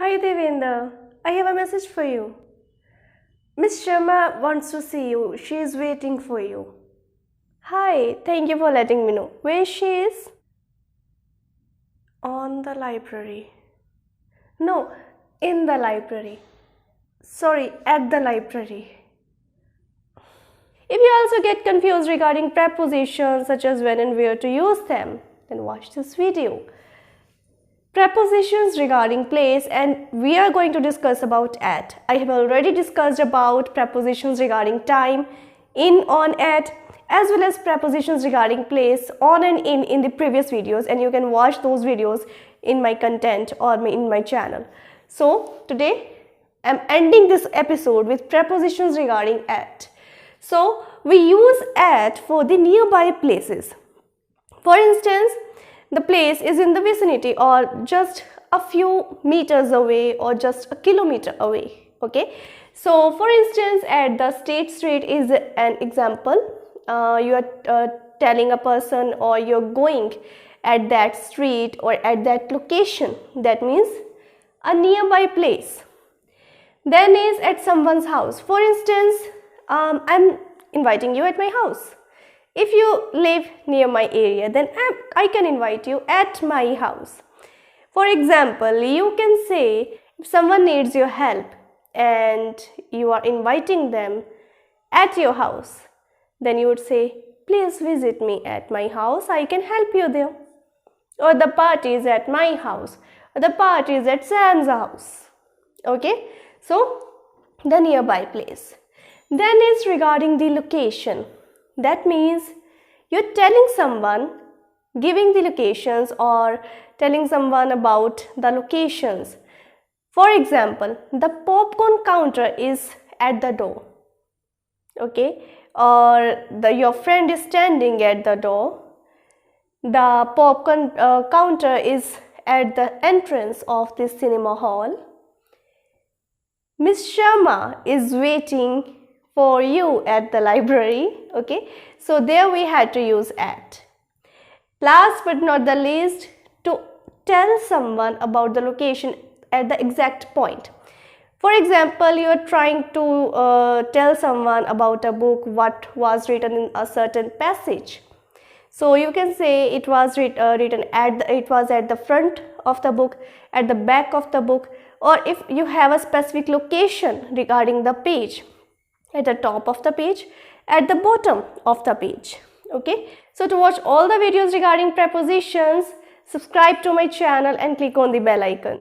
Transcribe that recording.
Hi Devinder, I have a message for you. Miss Sharma wants to see you. She is waiting for you. Hi, thank you for letting me know. Where she is? On the library. No, in the library. Sorry, at the library. If you also get confused regarding prepositions such as when and where to use them, then watch this video. Prepositions regarding place, and we are going to discuss about at. I have already discussed about prepositions regarding time, in, on, at, as well as prepositions regarding place, on and in the previous videos, and you can watch those videos in my content or in my channel. So today I am ending this episode with prepositions regarding at. So we use at for the nearby places. For instance, the place is in the vicinity or just a few meters away or just a kilometer away. Okay, so for instance, at the State Street is an example. You are telling a person or you're going at that street or at that location. That means a nearby place. Then is at someone's house. For instance, I'm inviting you at my house. If you live near my area, then I can invite you at my house. For example, you can say if someone needs your help and you are inviting them at your house, then you would say, please visit me at my house, I can help you there. Or the party is at my house, or the party is at Sam's house. Okay, so the nearby place. Then is regarding the location. That means you're telling someone, giving the locations or telling someone about the locations. For example, the popcorn counter is at the door. Okay, or your friend is standing at the door. The popcorn counter is at the entrance of the cinema hall. Miss Sharma is waiting for you at the library. Okay, so there we had to use at. Last but not the least, to tell someone about the location at the exact point. For example, you are trying to tell someone about a book, what was written in a certain passage. So you can say it was written it was at the front of the book, at the back of the book, or if you have a specific location regarding the page, at the top of the page, at the bottom of the page. Okay, so to watch all the videos regarding prepositions, subscribe to my channel and click on the bell icon.